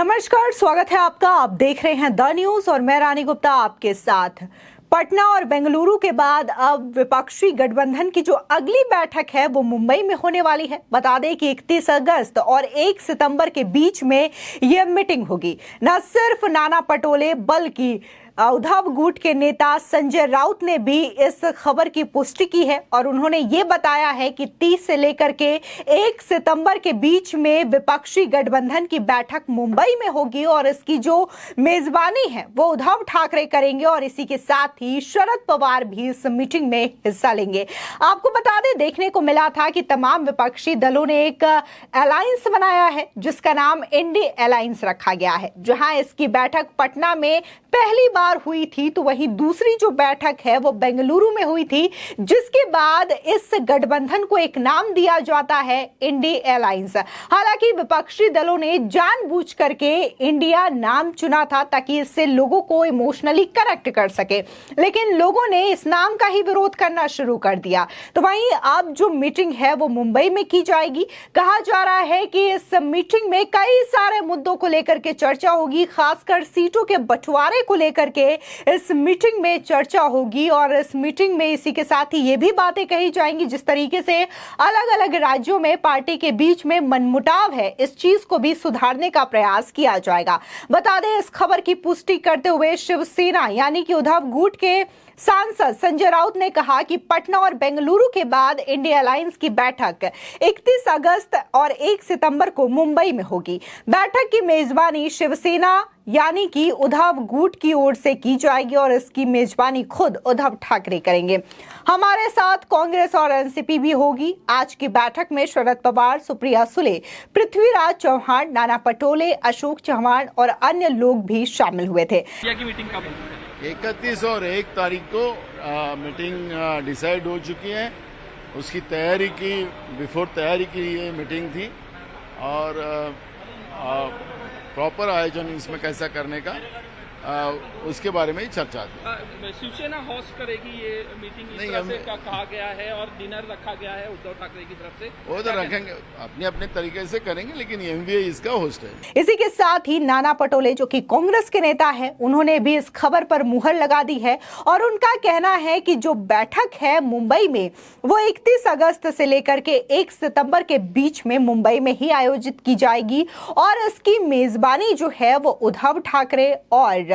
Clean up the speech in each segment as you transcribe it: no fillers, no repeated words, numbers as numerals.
नमस्कार, स्वागत है आपका। आप देख रहे हैं द न्यूज और मैं रानी गुप्ता आपके साथ। पटना और बेंगलुरु के बाद अब विपक्षी गठबंधन की जो अगली बैठक है वो मुंबई में होने वाली है। बता दें कि 31 अगस्त और 1 सितंबर के बीच में यह मीटिंग होगी। न सिर्फ नाना पटोले बल्कि उद्धव गुट के नेता संजय राउत ने भी इस खबर की पुष्टि की है और उन्होंने ये बताया है कि 30 से लेकर के 1 सितंबर के बीच में विपक्षी गठबंधन की बैठक मुंबई में होगी और इसकी जो मेजबानी है वो उद्धव ठाकरे करेंगे और इसी के साथ ही शरद पवार भी इस मीटिंग में हिस्सा लेंगे। आपको बता दें, देखने को मिला था कि तमाम विपक्षी दलों ने एक अलायंस बनाया है जिसका नाम इंडी अलायंस रखा गया है। जहां इसकी बैठक पटना में पहली बार हुई थी तो वहीं दूसरी जो बैठक है वो बेंगलुरु में हुई थी, जिसके बाद इस गठबंधन को एक नाम दिया जाता है इंडी अलायंस। हालांकि विपक्षी दलों ने जानबूझ करके इंडिया नाम चुना था ताकि इससे लोगों को इमोशनली कनेक्ट कर सके, लेकिन लोगों ने इस नाम का ही विरोध करना शुरू कर दिया। तो वहीं अब जो मीटिंग है वो मुंबई में की जाएगी। कहा जा रहा है कि इस मीटिंग में कई सारे मुद्दों को लेकर के चर्चा होगी, खासकर सीटों के बंटवारे को लेकर के इस मीटिंग में चर्चा होगी और इस मीटिंग में इसी के साथ ही ये भी बातें कही जाएंगी जिस तरीके से अलग अलग राज्यों में पार्टी के बीच में मनमुटाव है, इस चीज को भी सुधारने का प्रयास किया जाएगा। बता दें, इस खबर की पुष्टि करते हुए शिवसेना यानी कि उद्धव गुट के सांसद संजय राउत ने कहा कि पटना और बेंगलुरु के बाद इंडिया अलायंस की बैठक 31 अगस्त और 1 सितंबर को मुंबई में होगी। बैठक की मेजबानी शिवसेना यानी कि उद्धव गुट की ओर से की जाएगी और इसकी मेजबानी खुद उद्धव ठाकरे करेंगे। हमारे साथ कांग्रेस और एनसीपी भी होगी। आज की बैठक में शरद पवार, सुप्रिया सुले, पृथ्वीराज चौहान, नाना पटोले, अशोक चौहान और अन्य लोग भी शामिल हुए थे। 31 और 1 तारीख को मीटिंग डिसाइड हो चुकी है। उसकी तैयारी की, बिफोर तैयारी की ये मीटिंग थी और प्रॉपर आयोजन इसमें कैसा करने का उसके बारे में ही चर्चा थी। शिवसेना होस्ट करेगी ये मीटिंग, इस तरह से कहा गया है और डिनर रखा गया है उद्धव ठाकरे की तरफ से। वो तो रखेंगे, अपने अपने तरीके से करेंगे, लेकिन एमवीए इसका होस्ट है। इसी के साथ ही नाना पटोले जो कि कांग्रेस के नेता हैं, उन्होंने भी इस खबर पर मुहर लगा दी है और उनका कहना है कि जो बैठक है मुंबई में वो 31 अगस्त से लेकर के 1 सितंबर के बीच में मुंबई में ही आयोजित की जाएगी और इसकी मेजबानी जो है वो उद्धव ठाकरे और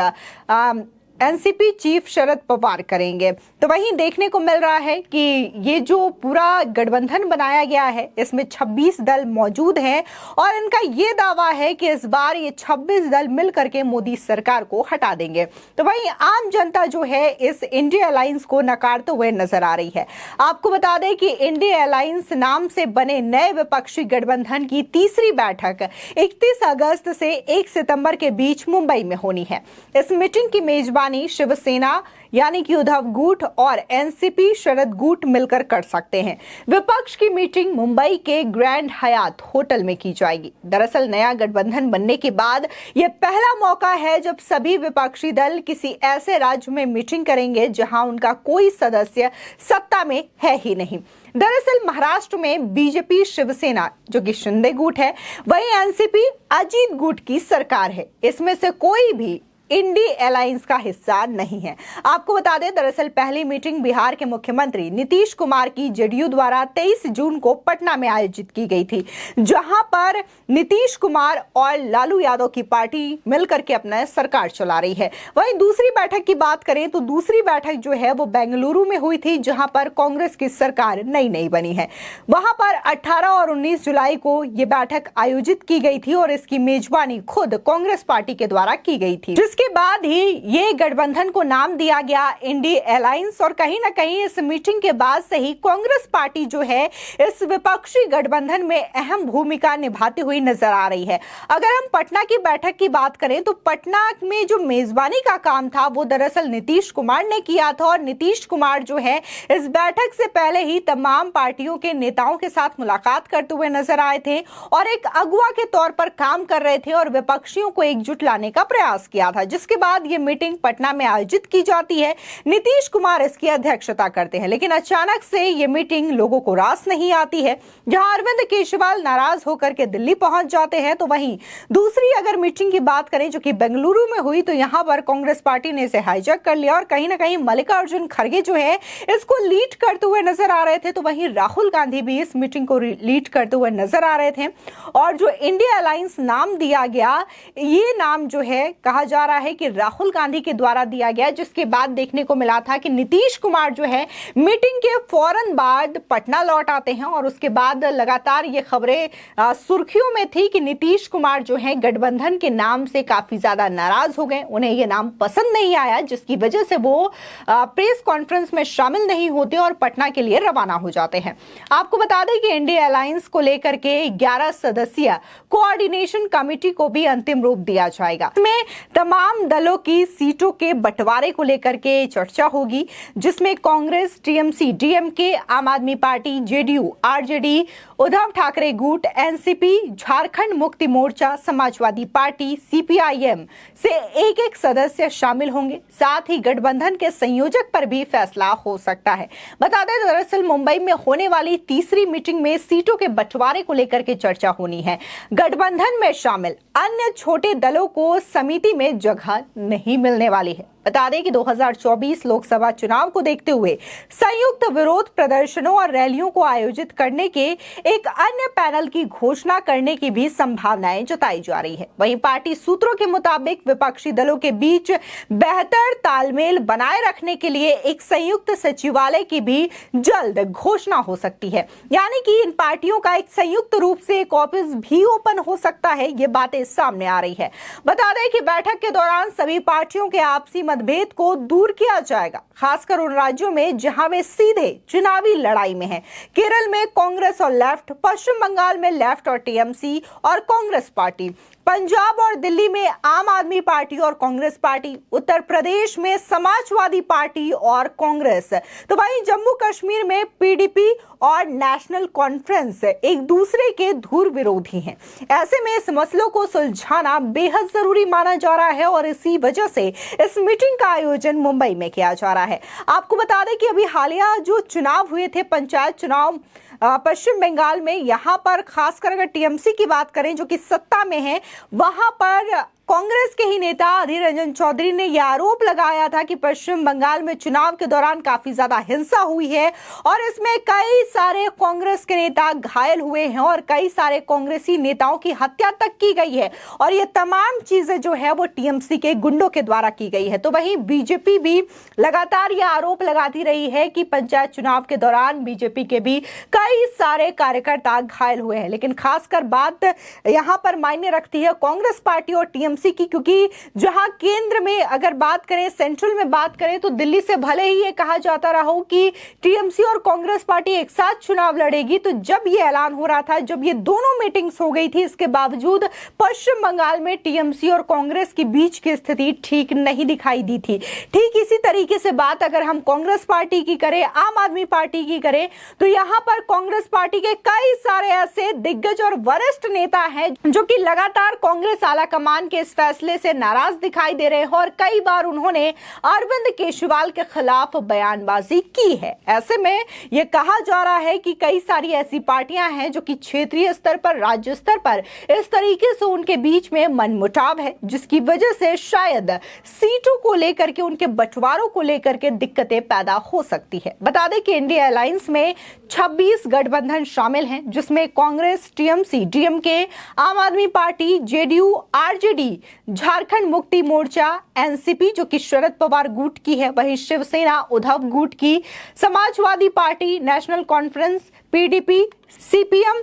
एनसीपी चीफ शरद पवार करेंगे। तो वहीं देखने को मिल रहा है कि ये जो पूरा गठबंधन बनाया गया है इसमें 26 दल मौजूद हैं और इनका ये दावा है कि इस बार ये 26 दल मिलकर के मोदी सरकार को हटा देंगे। तो वहीं आम जनता जो है इस इंडिया अलायंस को नकारते हुए नजर आ रही है। आपको बता दें कि इंडिया अलायंस नाम से बने नए विपक्षी गठबंधन की तीसरी बैठक 31 अगस्त से 1 सितंबर के बीच मुंबई में होनी है। इस मीटिंग की मेजबानी शिवसेना यानी कि उद्धव गुट और एनसीपी शरद गुट मिलकर कर सकते हैं। विपक्ष की मीटिंग मुंबई के ग्रैंड हयात होटल में की जाएगी। दरअसल नया गठबंधन बनने के बाद यह पहला मौका है जब सभी विपक्षी दल किसी ऐसे राज्य में मीटिंग करेंगे जहां उनका कोई सदस्य सत्ता में है ही नहीं। दरअसल महाराष्ट्र में बीजेपी शिवसेना जो कि शिंदे गुट है, वही एनसीपी अजीत गुट की सरकार है। इसमें से कोई भी इंडी अलायंस का हिस्सा नहीं है। आपको बता दें, दरअसल पहली मीटिंग बिहार के मुख्यमंत्री नीतीश कुमार की जेडीयू द्वारा 23 जून को पटना में आयोजित की गई थी, जहां पर नीतीश कुमार और लालू यादव की पार्टी मिलकर के अपना सरकार चला रही है। वहीं दूसरी बैठक की बात करें तो दूसरी बैठक जो है वो बेंगलुरु में हुई थी, जहां पर कांग्रेस की सरकार नई बनी है। वहां पर 18 और 19 जुलाई को ये बैठक आयोजित की गई थी और इसकी मेजबानी खुद कांग्रेस पार्टी के द्वारा की गई थी। इसके बाद ही ये गठबंधन को नाम दिया गया इंडी अलायंस और कहीं ना कहीं इस मीटिंग के बाद से ही कांग्रेस पार्टी जो है इस विपक्षी गठबंधन में अहम भूमिका निभाती हुई नजर आ रही है। अगर हम पटना की बैठक की बात करें तो पटना में जो मेजबानी का काम था वो दरअसल नीतीश कुमार ने किया था और नीतीश कुमार जो है इस बैठक से पहले ही तमाम पार्टियों के नेताओं के साथ मुलाकात करते हुए नजर आए थे और एक अगुवा के तौर पर काम कर रहे थे और विपक्षियों को एकजुट लाने का प्रयास किया था। जिसके बाद ये मीटिंग पटना में आयोजित की जाती है। नीतीश कुमार इसकी अध्यक्षता करते हैं, लेकिन अचानक से ये मीटिंग लोगों को रास नहीं आती है। जहां अरविंद केजरीवाल नाराज होकर के दिल्ली पहुंच जाते हैं, तो वहीं दूसरी अगर मीटिंग की बात करें जो कि बेंगलुरु में हुई, तो यहां पर कांग्रेस पार्टी ने इसे हाईजैक कर लिया और कहीं ना कहीं मल्लिकार्जुन खड़गे जो है इसको लीड करते हुए नजर आ रहे थे। तो वहीं राहुल गांधी भी इस मीटिंग को लीड करते हुए नजर आ रहे थे और जो इंडिया अलायंस नाम दिया गया, ये नाम जो है कहा जा रहा है कि राहुल गांधी के द्वारा दिया गया, जिसके बाद देखने को मिला था कि नीतीश कुमार जो है मीटिंग के फौरन बाद पटना लौट आते हैं और उसके बाद लगातार ये खबरें सुर्खियों में थी कि नीतीश कुमार जो है गठबंधन के नाम से काफी ज्यादा नाराज हो गए, उन्हें ये नाम पसंद नहीं आया, जिसकी वजह से वो प्रेस कॉन्फ्रेंस में शामिल नहीं होते और पटना के लिए रवाना हो जाते हैं। आपको बता दें कि इंडिया अलायंस को लेकर के 11 सदस्यीय कोऑर्डिनेशन कमेटी को भी अंतिम रूप दिया जाएगा। इसमें तमाम दलों की सीटों के बंटवारे को लेकर के चर्चा होगी, जिसमें कांग्रेस, टीएमसी, डीएमके, आम आदमी party, JDU, RJD, Uddhav Thackeray गुट, NCP, Jharkhand Mukti Morcha, Samajwadi party, CPIM से एक एक सदस्य शामिल होंगे। साथ ही गठबंधन के संयोजक पर भी फैसला हो सकता है। बता दें, दरअसल मुंबई में होने वाली तीसरी मीटिंग में सीटों के बंटवारे को लेकर के चर्चा होनी है। गठबंधन में शामिल अन्य छोटे दलों को समिति में जगह नहीं मिलने वाली है। बता दें कि 2024 लोकसभा चुनाव को देखते हुए संयुक्त विरोध प्रदर्शनों और रैलियों को आयोजित करने के एक अन्य पैनल की घोषणा करने की भी संभावनाएं जताई जा रही है। वहीं पार्टी सूत्रों के मुताबिक विपक्षी दलों के बीच बेहतर तालमेल बनाए रखने के लिए एक संयुक्त सचिवालय की भी जल्द घोषणा हो सकती है, यानी कि इन पार्टियों का एक संयुक्त रूप से एक ऑफिस भी ओपन हो सकता है। ये बातें सामने आ रही है। बता दें कि बैठक के दौरान सभी पार्टियों के आपसी मतभेद को दूर किया जाएगा, खासकर उन राज्यों में जहां वे सीधे चुनावी लड़ाई में हैं। केरल में कांग्रेस और लेफ्ट, पश्चिम बंगाल में लेफ्ट और टीएमसी और कांग्रेस पार्टी, पंजाब और दिल्ली में आम आदमी पार्टी और कांग्रेस पार्टी, उत्तर प्रदेश में समाजवादी पार्टी और कांग्रेस, तो वहीं जम्मू कश्मीर में पीडीपी और नेशनल कॉन्फ्रेंस एक दूसरे के धुर विरोधी हैं। ऐसे में इस मसलों को सुलझाना बेहद जरूरी माना जा रहा है और इसी वजह से इस मीटिंग का आयोजन मुंबई में किया जा रहा है। आपको बता दें कि अभी हालिया जो चुनाव हुए थे, पंचायत चुनाव पश्चिम बंगाल में, यहां पर खासकर अगर टीएमसी की बात करें जो कि सत्ता में है, वहां पर कांग्रेस के ही नेता अधीर रंजन चौधरी ने यह आरोप लगाया था कि पश्चिम बंगाल में चुनाव के दौरान काफी ज्यादा हिंसा हुई है और इसमें कई सारे कांग्रेस के नेता घायल हुए हैं और कई सारे कांग्रेसी नेताओं की हत्या तक की गई है और ये तमाम चीजें जो है वो टीएमसी के गुंडों के द्वारा की गई है। तो वहीं बीजेपी भी लगातार यह आरोप लगाती रही है कि पंचायत चुनाव के दौरान बीजेपी के भी कई सारे कार्यकर्ता घायल हुए हैं, लेकिन खासकर बात यहां पर मायने रखती है कांग्रेस पार्टी और टीएमसी की, क्योंकि जहां केंद्र में अगर बात करें, सेंट्रल में बात करें, तो दिल्ली से भले ही ये कहा जाता रहा हो कि टीएमसी और कांग्रेस पार्टी एक साथ चुनाव लड़ेगी, तो जब ये ऐलान हो रहा था, जब ये दोनों मीटिंग्स हो गई थी, इसके बावजूद पश्चिम बंगाल में टीएमसी और कांग्रेस के बीच की स्थिति ठीक नहीं दिखाई दी थी। ठीक इसी तरीके से बात अगर हम कांग्रेस पार्टी की करें, आम आदमी पार्टी की करें, तो यहां पर कांग्रेस पार्टी के कई सारे ऐसे दिग्गज और वरिष्ठ नेता हैं जो कि लगातार कांग्रेस आलाकमान के इस फैसले से नाराज दिखाई दे रहे हैं और कई बार उन्होंने अरविंद केजरीवाल के खिलाफ बयानबाजी की है। ऐसे में यह कहा जा रहा है कि कई सारी ऐसी पार्टियां हैं जो कि क्षेत्रीय स्तर पर, राज्य स्तर पर इस तरीके से उनके बीच में मनमुटाव है, जिसकी वजह से शायद सीटों को लेकर के, उनके बंटवारों को लेकर के दिक्कतें पैदा हो सकती है। बता दें कि इंडिया अलायंस में 26 गठबंधन शामिल हैं, जिसमें कांग्रेस, टीएमसी, डीएमके, आम आदमी party, JDU, RJD, Jharkhand Mukti Morcha, NCP जो कि शरद पवार गुट की है, वहीं शिवसेना उद्धव गुट की, Samajwadi party, National Conference, PDP, CPM,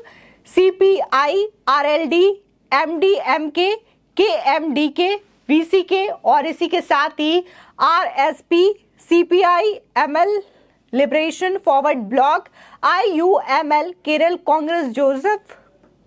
CPI, RLD, MDMK, KMDK, VCK और इसी के साथ ही RSP, CPI, ML, Liberation Forward Bloc, IUML, Kerala Congress Joseph,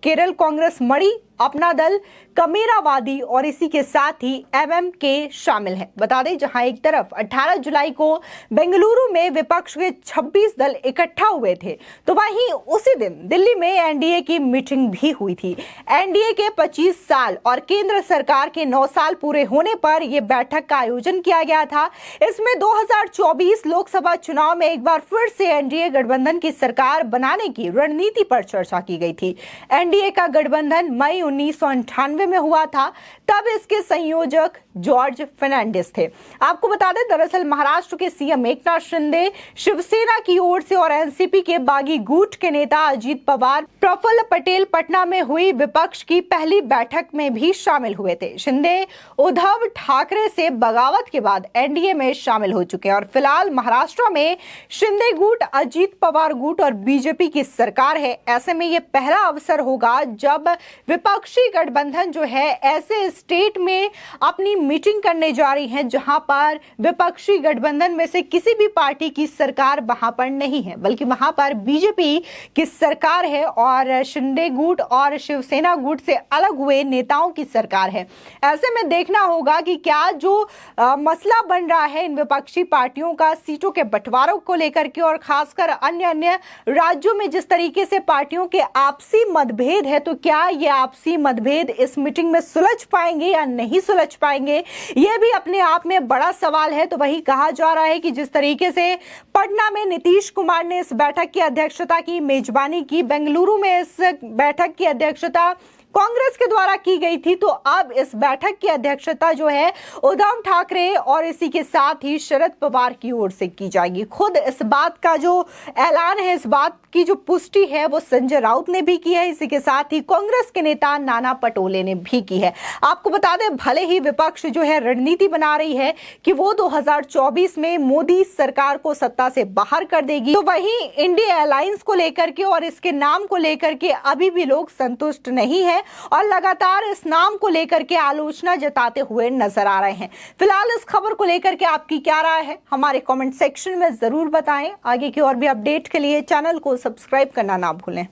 Kerala Congress Mani, Apna Dal, कमेरावादी और इसी के साथ ही एमएमके शामिल है। बता दें, जहां एक तरफ 18 जुलाई को बेंगलुरु में विपक्ष के 26 दल इकट्ठा हुए थे, तो वहीं उसी दिन दिल्ली में एनडीए की मीटिंग भी हुई थी। एनडीए के 25 साल और केंद्र सरकार के 9 साल पूरे होने पर यह बैठक का आयोजन किया गया था। इसमें 2024 लोकसभा चुनाव में एक बार फिर से एनडीए गठबंधन की सरकार बनाने की रणनीति पर चर्चा की गई थी। एनडीए का गठबंधन मई 1998 में हुआ था, तब इसके संयोजक जॉर्ज फर्नांडिस थे। आपको बता दें, दरअसल महाराष्ट्र के सीएम एकनाथ शिंदे शिवसेना की ओर से और एनसीपी के बागी गुट के नेता अजीत पवार, प्रफुल्ल पटेल पटना में हुई विपक्ष की पहली बैठक में भी शामिल हुए थे। शिंदे उद्धव ठाकरे से बगावत के बाद एनडीए में शामिल हो चुके हैं और फिलहाल महाराष्ट्र में शिंदे गुट, अजीत पवार गुट और बीजेपी की सरकार है। ऐसे में यह पहला अवसर होगा जब विपक्षी गठबंधन जो है ऐसे स्टेट में अपनी मीटिंग करने जा रही है जहां पर विपक्षी गठबंधन में से किसी भी पार्टी की सरकार वहां पर नहीं है, बल्कि वहां पर बीजेपी की सरकार है और शिंदे गुट और शिवसेना गुट से अलग हुए नेताओं की सरकार है। ऐसे में देखना होगा कि क्या जो मसला बन रहा है इन विपक्षी पार्टियों का सीटों के बंटवारों को लेकर के और खासकर अन्य राज्यों में जिस तरीके से पार्टियों के आपसी मतभेद है, तो क्या ये आपसी मतभेद इस मीटिंग में सुलझ पाएंगे या नहीं सुलझ पाएंगे, यह भी अपने आप में बड़ा सवाल है। तो वही कहा जा रहा है कि जिस तरीके से पटना में नीतीश कुमार ने इस बैठक की अध्यक्षता की, मेजबानी की, बेंगलुरु में इस बैठक की अध्यक्षता कांग्रेस के द्वारा की गई थी, तो अब इस बैठक की अध्यक्षता जो है उद्धव ठाकरे और इसी के साथ ही शरद पवार की ओर से की जाएगी। खुद इस बात का जो ऐलान है, इस बात की जो पुष्टि है वो संजय राउत ने भी की है, इसी के साथ ही कांग्रेस के नेता नाना पटोले ने भी की है। आपको बता दें, भले ही विपक्ष जो है रणनीति बना रही है कि वो 2024 में मोदी सरकार को सत्ता से बाहर कर देगी, तो वहीं इंडिया अलायंस को लेकर के और इसके नाम को लेकर के अभी भी लोग संतुष्ट नहीं है और लगातार इस नाम को लेकर के आलोचना जताते हुए नजर आ रहे हैं। फिलहाल इस खबर को लेकर के आपकी क्या राय है, हमारे कमेंट सेक्शन में जरूर बताएं। आगे की और भी अपडेट के लिए चैनल को सब्सक्राइब करना ना भूलें।